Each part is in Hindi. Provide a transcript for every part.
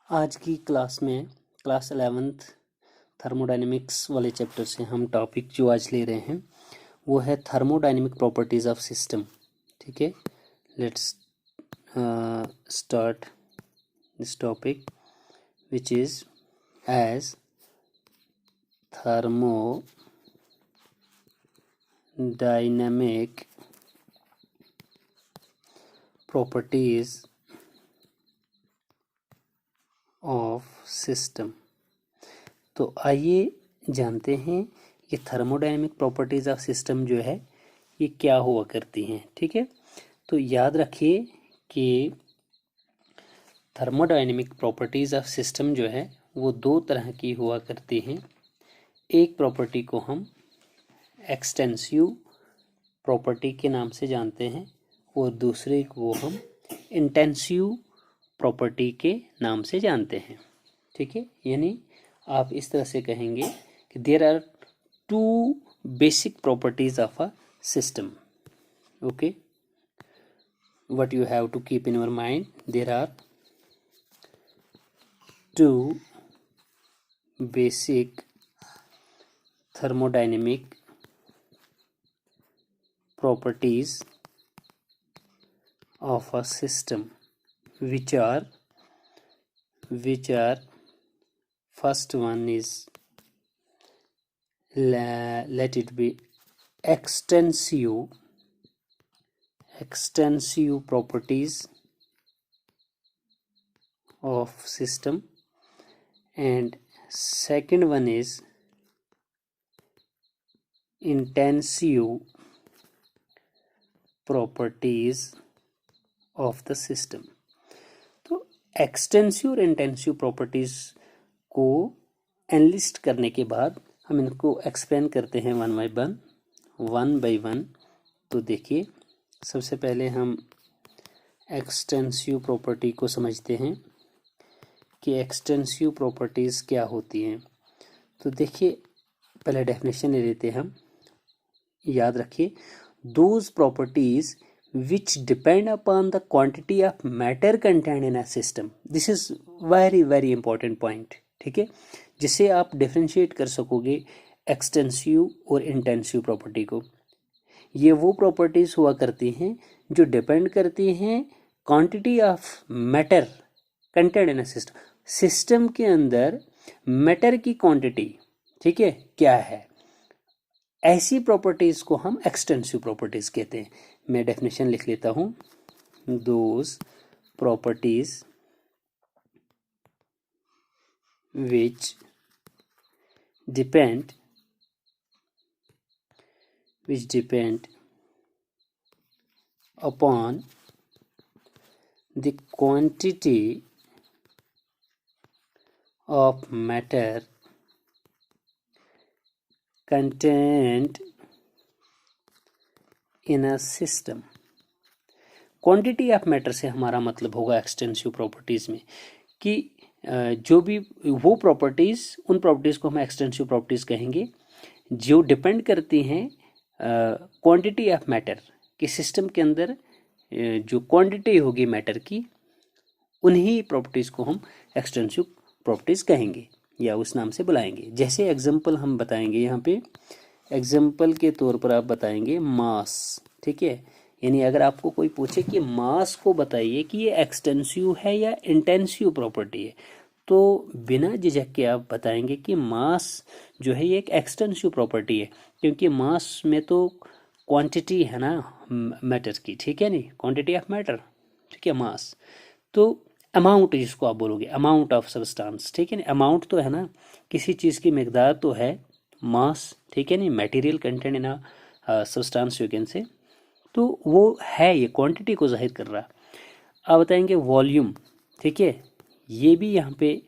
आज की क्लास में क्लास 11th थर्मोडायनेमिक्स वाले चैप्टर से हम टॉपिक जो आज ले रहे हैं वो है थर्मोडायनेमिक प्रॉपर्टीज़ ऑफ सिस्टम। ठीक है, let's start this topic which is as thermodynamic properties of system. तो आइए जानते हैं कि थर्मोडायनेमिक प्रॉपर्टीज़ ऑफ सिस्टम जो है ये क्या हुआ करती हैं। ठीक है, तो याद रखिए कि थर्मोडायनेमिक प्रॉपर्टीज़ ऑफ सिस्टम जो है वो दो तरह की हुआ करती हैं। एक प्रॉपर्टी को हम एक्सटेंसिव प्रॉपर्टी के नाम से जानते हैं और दूसरे को हम इंटेंसिव प्रॉपर्टी के नाम से जानते हैं। ठीक है, यानी आप इस तरह से कहेंगे कि there are two basic properties of a system. Okay, what you have to keep in your mind, there are two basic thermodynamic properties of a system which are first one is let it be extensive properties of system, and second one is intensive properties of the system। तो एक्सटेंसिव और इंटेंसिव प्रॉपर्टीज को एनलिस्ट करने के बाद हम इनको एक्सप्लेन करते हैं वन बाय वन। तो देखिए, सबसे पहले हम एक्सटेंसिव प्रॉपर्टी को समझते हैं कि एक्सटेंसिव प्रॉपर्टीज़ क्या होती हैं। तो देखिए, पहले डेफिनेशन ले लेते हैं हम। याद रखिए, those properties which depend upon the quantity of matter contained in a system। this is very important point। ठीक है, जिससे आप डिफ्रेंशिएट कर सकोगे एक्सटेंसिव और इंटेंसिव प्रॉपर्टी को। ये वो प्रॉपर्टीज हुआ करती हैं जो डिपेंड करती हैं quantity of matter content in a system. System के अंदर मैटर की क्वांटिटी, ठीक है, क्या है, ऐसी प्रॉपर्टीज को हम एक्सटेंसिव प्रॉपर्टीज कहते हैं। मैं डेफिनेशन लिख लेता हूं। Those properties which depend upon the quantity of matter contained in a system। Quantity of matter से हमारा मतलब होगा एक्सटेंसिव प्रॉपर्टीज में कि जो भी वो प्रॉपर्टीज, उन प्रॉपर्टीज को हम एक्सटेंसिव प्रॉपर्टीज कहेंगे जो डिपेंड करती हैं क्वांटिटी ऑफ मैटर कि सिस्टम के अंदर जो क्वांटिटी होगी मैटर की, उन्हीं प्रॉपर्टीज को हम एक्सटेंसिव प्रॉपर्टीज कहेंगे या उस नाम से बुलाएंगे। जैसे एग्जांपल हम बताएंगे, यहाँ पे एग्जांपल के तौर पर आप बताएंगे मास। ठीक है, यानी अगर आपको कोई पूछे कि मास को बताइए कि ये एक्सटेंसिव है या इंटेंसिव प्रॉपर्टी है, तो बिना झिझक के आप बताएंगे कि मास जो है ये एक एक्सटेंसिव प्रॉपर्टी है, क्योंकि मास में तो क्वांटिटी है ना मैटर की। ठीक है, नहीं, क्वांटिटी ऑफ मैटर, ठीक है, मास। तो अमाउंट जिसको आप बोलोगे, अमाउंट ऑफ सब्सटेंस, ठीक है, नहीं, अमाउंट तो है ना, किसी चीज़ की मिकदार तो है मास, ठीक है, नहीं, material content in substance you can say, तो वो है, ये क्वांटिटी को जाहिर कर रहा। आप बताएंगे वॉल्यूम, ठीक है, ये भी यहाँ पे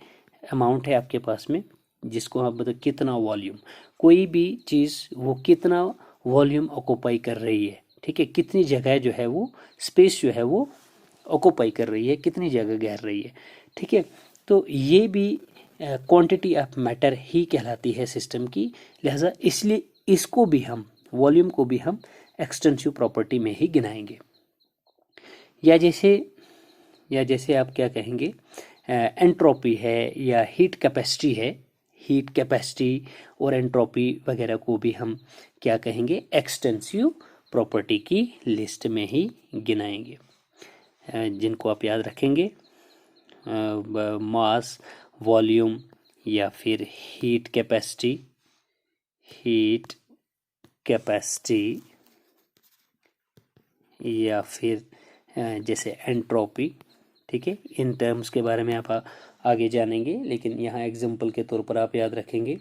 अमाउंट है आपके पास में, जिसको आप बताओ कितना वॉल्यूम, कोई भी चीज़ वो कितना वॉल्यूम ऑक्यूपाई कर रही है, ठीक है, कितनी जगह जो है वो स्पेस जो है वो ऑक्यूपाई कर रही है, कितनी जगह घेर रही है। ठीक है, तो ये भी क्वांटिटी ऑफ मैटर ही कहलाती है सिस्टम की, लिहाजा इसलिए इसको भी हम, वॉल्यूम को भी हम एक्सटेंसिव प्रॉपर्टी में ही गिनाएंगे। या जैसे आप क्या कहेंगे, एंट्रोपी है या हीट कैपेसिटी है, हीट कैपेसिटी और एंट्रोपी वगैरह को भी हम क्या कहेंगे, एक्सटेंसिव प्रॉपर्टी की लिस्ट में ही गिनाएंगे, जिनको आप याद रखेंगे, मास, वॉल्यूम या फिर हीट कैपेसिटी या फिर जैसे एंट्रोपी। ठीक है, इन टर्म्स के बारे में आप आगे जानेंगे, लेकिन यहाँ एग्जांपल के तौर पर आप याद रखेंगे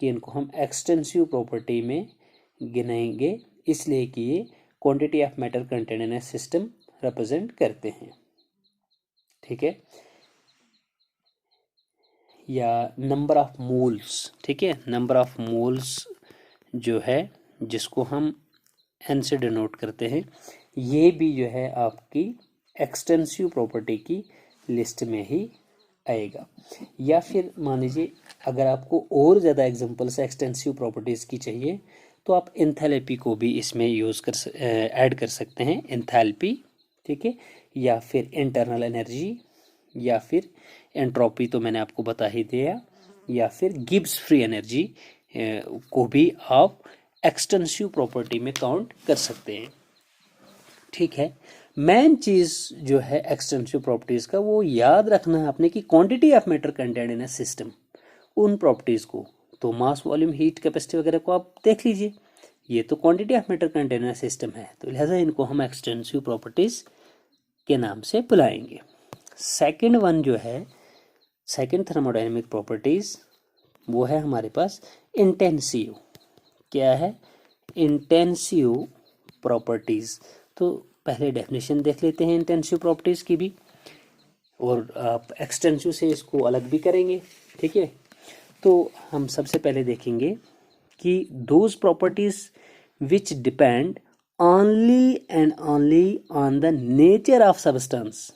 कि इनको हम एक्सटेंसिव प्रॉपर्टी में गिनाएंगे, इसलिए कि ये quantity of matter content in A system represent करते हैं। ठीक है, या नंबर ऑफ मोल्स। ठीक है, नंबर ऑफ मोल्स जो है जिसको हम एन से डिनोट करते हैं, ये भी जो है आपकी एक्सटेंसिव प्रॉपर्टी की लिस्ट में ही आएगा। या फिर मान लीजिए अगर आपको और ज़्यादा एग्जांपल्स एक्सटेंसिव प्रॉपर्टीज़ की चाहिए तो आप एंथैल्पी को भी इसमें यूज़ ऐड कर सकते हैं, एंथैल्पी। ठीक है, या फिर इंटरनल एनर्जी, या फिर एंट्रोपी तो मैंने आपको बता ही दिया, या फिर गिब्स फ्री एनर्जी को भी आप एक्सटेंसिव प्रॉपर्टी में काउंट कर सकते हैं। ठीक है, मेन चीज़ जो है एक्सटेंसिव प्रॉपर्टीज़ का वो याद रखना है आपने कि quantity of matter content in a system, उन प्रॉपर्टीज़ को, तो मास, वॉल्यूम, हीट कैपेसिटी वगैरह को आप देख लीजिए, ये तो quantity of matter content in a system है, तो लिहाजा इनको हम एक्सटेंसिव प्रॉपर्टीज़ के नाम से बुलाएंगे। सेकेंड वन जो है, सेकेंड थर्मोडायनेमिक प्रॉपर्टीज़, वो है हमारे पास इंटेंसिव। क्या है? Intensive properties. तो पहले डेफिनेशन देख लेते हैं इंटेंसिव प्रॉपर्टीज़ की भी, और आप एक्सटेंसिव से इसको अलग भी करेंगे। ठीक है, तो हम सबसे पहले देखेंगे कि those properties which depend only and only on the nature of substance.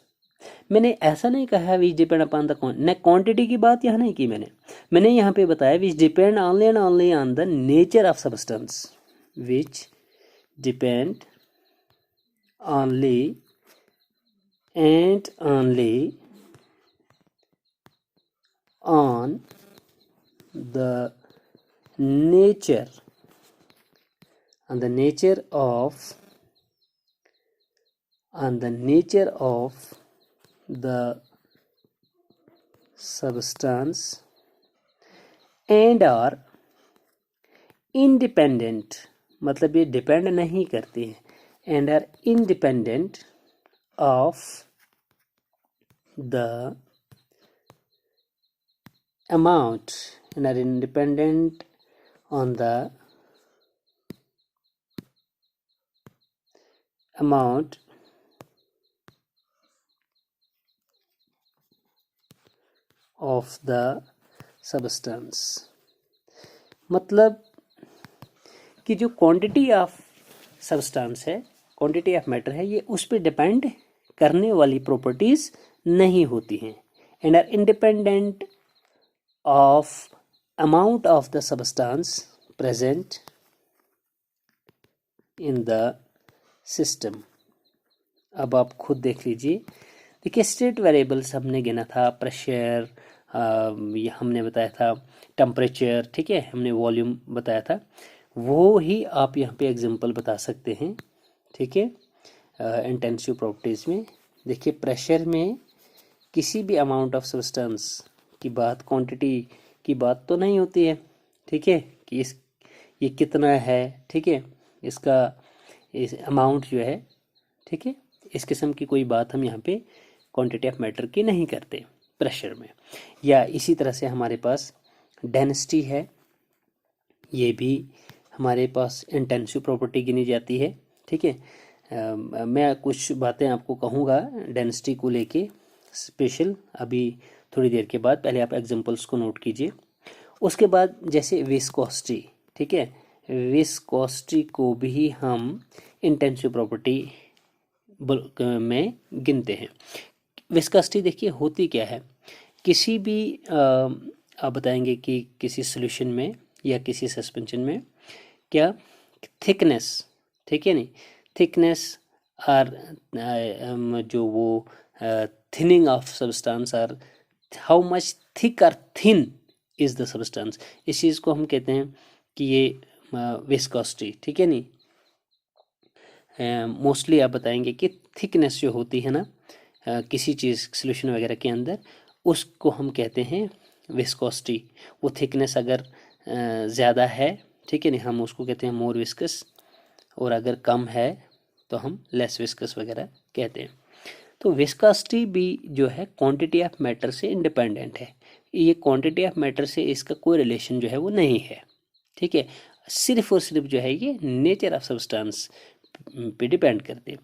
मैंने ऐसा नहीं कहा विच डिपेंड अपॉन द न क्वांटिटी की बात यहाँ नहीं की मैंने यहाँ पे बताया विच depend only and only on the nature of substance, which depend only and only on the nature of the substance and are independent, मतलब ये डिपेंड नहीं करती है, and are independent of the amount and are independent on the amount of the substance। मतलब कि जो क्वांटिटी ऑफ सब्सटेंस है, क्वांटिटी ऑफ मैटर है, ये उस पर डिपेंड करने वाली प्रॉपर्टीज नहीं होती हैं, and are independent of amount of the substance present in the system. अब आप खुद देख लीजिए, देखिए स्टेट वेरिएबल्स हमने गिना था, प्रेशर हमने बताया था, टेम्परेचर, ठीक है, हमने वॉल्यूम बताया था, वो ही आप यहाँ पे एग्जांपल बता सकते हैं। ठीक है, इंटेंसिव प्रॉपर्टीज़ में देखिए प्रेशर में किसी भी अमाउंट ऑफ सब्सटेंस की बात, क्वांटिटी की बात तो नहीं होती है। ठीक है, कि ये कितना है, ठीक है, इसका इस अमाउंट जो है, ठीक है, इस किस्म की कोई बात हम यहाँ पे क्वांटिटी ऑफ मैटर की नहीं करते प्रेशर में। या इसी तरह से हमारे पास डेंसिटी है, ये भी हमारे पास इंटेंसिव प्रॉपर्टी गिनी जाती है। ठीक है, मैं कुछ बातें आपको कहूँगा डेंसिटी को लेके स्पेशल अभी थोड़ी देर के बाद, पहले आप एग्जांपल्स को नोट कीजिए। उसके बाद जैसे विस्कोसिटी, ठीक है, विस्कोसिटी को भी हम इंटेंसिव प्रॉपर्टी में गिनते हैं। विस्कोसिटी देखिए होती क्या है, किसी भी आप बताएंगे कि किसी सॉल्यूशन में या किसी सस्पेंशन में क्या थिकनेस, ठीक है, नहीं थिकनेस और जो वो थिनिंग ऑफ सब्सटेंस और हाउ मच थिक और थिन इज द सब्सटेंस, इस चीज़ को हम कहते हैं कि ये विस्कोसिटी, ठीक है नहीं। मोस्टली आप बताएंगे कि थिकनेस जो होती है ना किसी चीज़ सोल्यूशन वगैरह के अंदर, उसको हम कहते हैं विस्कोसिटी। वो थिकनेस अगर ज़्यादा है, ठीक है नहीं, हम उसको कहते हैं मोर विस्कस, और अगर कम है तो हम लेस विस्कस वगैरह कहते हैं। तो विस्कोसिटी भी जो है क्वांटिटी ऑफ मैटर से इंडिपेंडेंट है। ये क्वांटिटी ऑफ मैटर से इसका कोई रिलेशन जो है वो नहीं है, ठीक है। सिर्फ और सिर्फ जो है ये नेचर ऑफ सब्सटेंस पे डिपेंड करते हैं।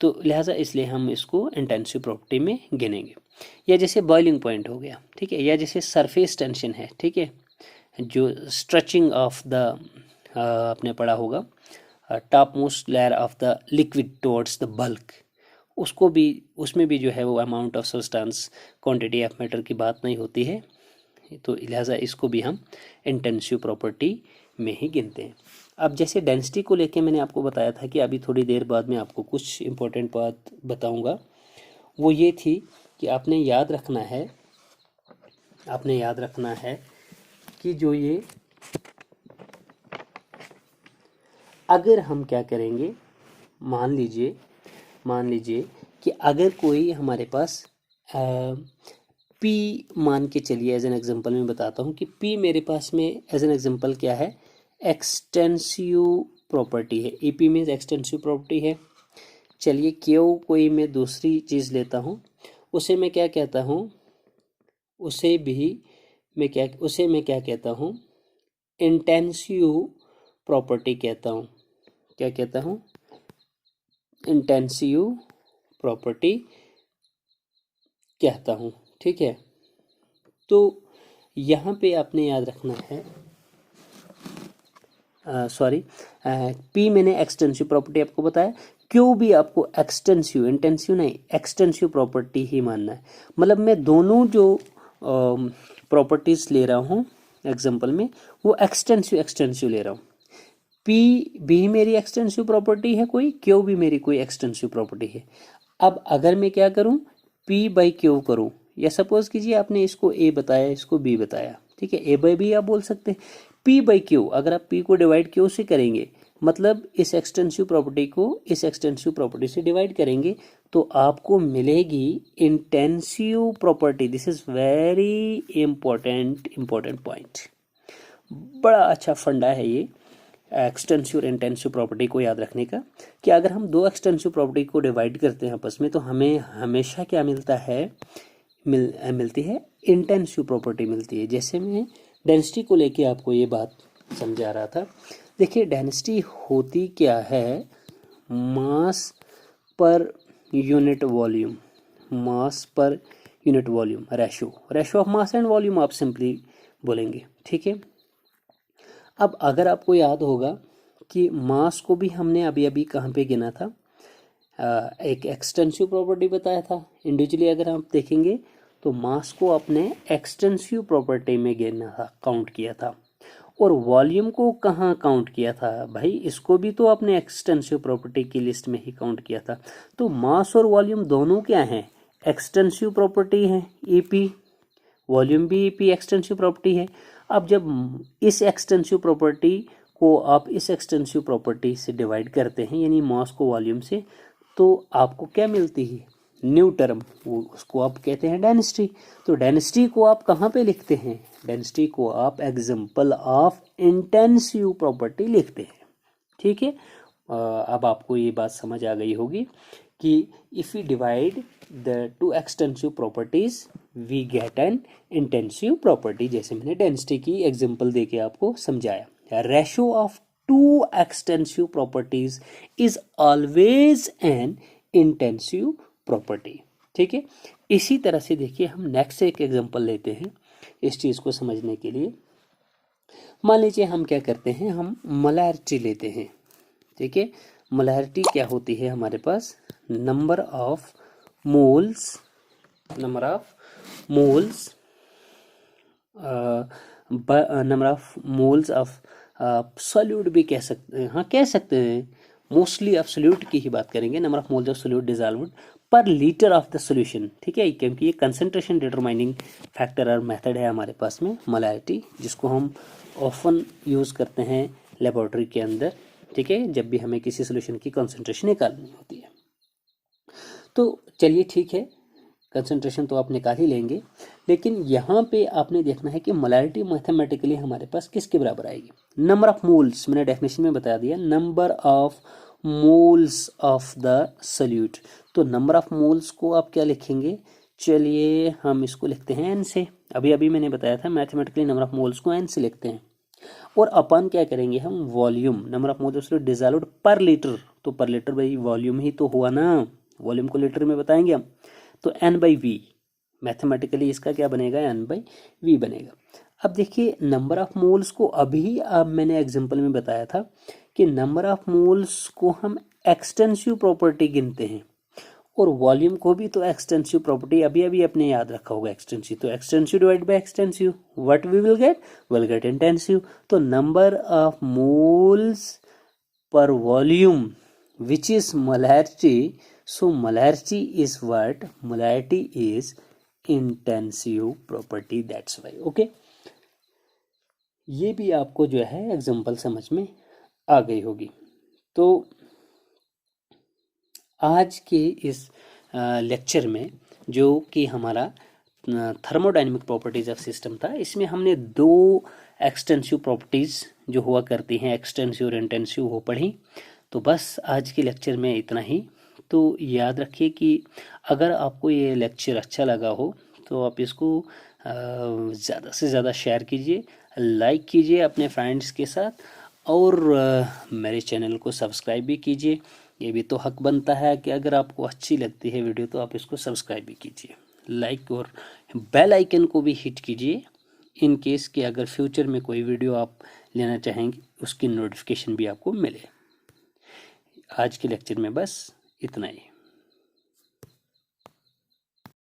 तो लिहाजा इसलिए हम इसको इंटेंसिव प्रॉपर्टी में गिनेंगे। या जैसे बॉइलिंग पॉइंट हो गया, ठीक है, या जैसे सरफेस टेंशन है, ठीक है, जो स्ट्रेचिंग ऑफ द आपने पढ़ा होगा top most layer of the liquid towards the bulk, उसको भी, उसमें भी जो है वो amount of substance quantity of matter की बात नहीं होती है। तो लिहाजा इसको भी हम इंटेंसिव प्रॉपर्टी में ही गिनते हैं। अब जैसे डेंसिटी को लेके मैंने आपको बताया था कि अभी थोड़ी देर बाद मैं आपको कुछ इम्पोर्टेंट बात बताऊंगा, वो ये थी कि आपने याद रखना है कि जो ये अगर हम क्या करेंगे, मान लीजिए कि अगर कोई हमारे पास पी मान के चलिए, एज एन एग्जांपल में बताता हूँ कि पी मेरे पास में एज एन एग्जांपल क्या है, एक्सटेंसिव प्रॉपर्टी है। ईपी मीन्स एक्सटेंसिव प्रॉपर्टी है। चलिए क्यों कोई मैं दूसरी चीज़ लेता हूँ, उसे मैं क्या कहता हूँ, उसे मैं क्या कहता हूँ, इंटेंसिव प्रॉपर्टी कहता हूँ। क्या कहता हूँ, इंटेंसिव प्रॉपर्टी कहता हूँ, ठीक है। तो यहाँ पे आपने याद रखना है, पी मैंने एक्सटेंसिव प्रॉपर्टी आपको बताया, क्यों भी आपको एक्सटेंसिव, इंटेंसिव नहीं, एक्सटेंसिव प्रॉपर्टी ही मानना है। मतलब मैं दोनों जो प्रॉपर्टीज ले रहा हूँ एग्जांपल में, वो एक्सटेंसिव ले रहा हूँ। पी भी मेरी एक्सटेंसिव प्रॉपर्टी है कोई, क्यों भी मेरी कोई एक्सटेंसिव प्रॉपर्टी है। अब अगर मैं क्या करूँ, पी बाई क्यू करूँ, या सपोज कीजिए आपने इसको ए बताया, इसको बी बताया, ठीक है, ए बाई बी आप बोल सकते हैं। पी बाई क्यू, अगर आप पी को डिवाइड क्यू से करेंगे, मतलब इस एक्सटेंसिव प्रॉपर्टी को इस एक्सटेंसिव प्रॉपर्टी से डिवाइड करेंगे, तो आपको मिलेगी intensive property. This is very important point, बड़ा अच्छा फंडा है ये एक्सटेंसिव और इंटेंसिव प्रॉपर्टी को याद रखने का, कि अगर हम दो एक्सटेंसिव प्रॉपर्टी को डिवाइड करते हैं आपस में, तो हमें हमेशा क्या मिलता है, मिलती है इंटेंसिव प्रॉपर्टी मिलती है। जैसे मैं डेंसिटी को लेके आपको ये बात समझा रहा था, देखिए डेंसिटी होती क्या है, मास per unit volume, mass per unit volume, ratio of mass and volume आप सिंपली बोलेंगे, ठीक है। अब अगर आपको याद होगा कि मास को भी हमने अभी अभी कहाँ पे गिना था, एक एक्सटेंसिव प्रॉपर्टी बताया था। इंडिविजुअली अगर आप देखेंगे तो मास को अपने एक्सटेंसिव प्रॉपर्टी में गिना था, काउंट किया था, और वॉल्यूम को कहाँ काउंट किया था भाई, इसको भी तो अपने एक्सटेंसिव प्रॉपर्टी की लिस्ट में ही काउंट किया था। तो मास और वॉल्यूम दोनों क्या हैं, एक्सटेंसिव प्रॉपर्टी है, ईपी, वॉल्यूम भी ईपी एक्सटेंसिव प्रॉपर्टी है। अब जब इस एक्सटेंसिव प्रॉपर्टी को आप इस एक्सटेंसिव प्रॉपर्टी से डिवाइड करते हैं, यानी मास को वॉल्यूम से, तो आपको क्या मिलती है, न्यू टर्म, वो उसको आप कहते हैं डेंसिटी। तो डेंसिटी को आप कहाँ पे लिखते हैं, डेंसिटी को आप एग्जांपल ऑफ इंटेंसिव प्रॉपर्टी लिखते हैं, ठीक है। अब आपको ये बात समझ आ गई होगी कि if we divide the two extensive properties we get an intensive property. जैसे मैंने डेंसिटी की एग्जांपल देके आपको समझाया, ratio of two extensive properties is always an intensive property, ठीक है। इसी तरह से देखिए हम नेक्स्ट एक एग्जांपल लेते हैं इस चीज़ को समझने के लिए। मान लीजिए हम क्या करते हैं, हम मोलैरिटी लेते हैं, ठीक है। मोलैरिटी क्या होती है हमारे पास, number of moles of solute भी कह सकते हैं, हाँ कह सकते हैं, मोस्टली आप सॉल्यूट की ही बात करेंगे, number of moles of solute dissolved पर लीटर ऑफ द सोल्यूशन, ठीक है, क्योंकि ये कंसंट्रेशन डिटरमाइनिंग फैक्टर और मेथड है हमारे पास में मोलैरिटी, जिसको हम ऑफन यूज़ करते हैं लेबोरेटरी के अंदर, ठीक है, जब भी हमें किसी सोल्यूशन की कंसंट्रेशन निकालनी होती है। तो चलिए ठीक है, कंसंट्रेशन तो आप निकाल ही लेंगे, लेकिन यहाँ पे आपने देखना है कि मोलैरिटी मैथमेटिकली हमारे पास किसके बराबर आएगी। नंबर ऑफ मोल्स, मैंने डेफिनेशन में बता दिया, number of moles of the solute. तो नंबर ऑफ मोल्स को आप क्या लिखेंगे, चलिए हम इसको लिखते हैं एन से। अभी अभी मैंने बताया था मैथमेटिकली नंबर ऑफ मोल्स को एन से लिखते हैं, और अपन क्या करेंगे हम, volume, number of moles dissolved पर लीटर। तो पर लीटर भाई वॉल्यूम ही तो हुआ ना, वॉल्यूम को लीटर में बताएंगे हम, तो एन बाई वी, मैथमेटिकली इसका क्या बनेगा, एन बाई वी बनेगा। अब देखिए नंबर ऑफ मोल्स को अभी अब मैंने एग्जांपल में बताया था कि नंबर ऑफ मोल्स को हम एक्सटेंसिव प्रॉपर्टी गिनते हैं, और वॉल्यूम को भी तो एक्सटेंसिव प्रॉपर्टी अभी अभी अपने याद रखा होगा, एक्सटेंसिव, तो extensive divide by extensive, what we will get intensive. तो नंबर ऑफ मोल्स पर volume which is molarity, so molarity is what, molarity is intensive property, that's why, okay। ये भी आपको जो है एग्जांपल समझ में आ गई होगी। तो आज के इस लेक्चर में जो कि हमारा थर्मोडायनेमिक प्रॉपर्टीज ऑफ सिस्टम था, इसमें हमने दो एक्सटेंसिव प्रॉपर्टीज जो हुआ करती हैं, एक्सटेंसिव और इंटेंसिव, वो पढ़ी। तो बस आज के लेक्चर में इतना ही। तो याद रखिए कि अगर आपको ये लेक्चर अच्छा लगा हो तो आप इसको ज़्यादा से ज़्यादा शेयर कीजिए, लाइक कीजिए अपने फ्रेंड्स के साथ, और मेरे चैनल को सब्सक्राइब भी कीजिए। ये भी तो हक बनता है कि अगर आपको अच्छी लगती है वीडियो तो आप इसको सब्सक्राइब भी कीजिए, लाइक और बेल आइकन को भी हिट कीजिए, इन केस कि अगर फ्यूचर में कोई वीडियो आप लेना चाहेंगे उसकी नोटिफिकेशन भी आपको मिले। आज के लेक्चर में बस इतना ही।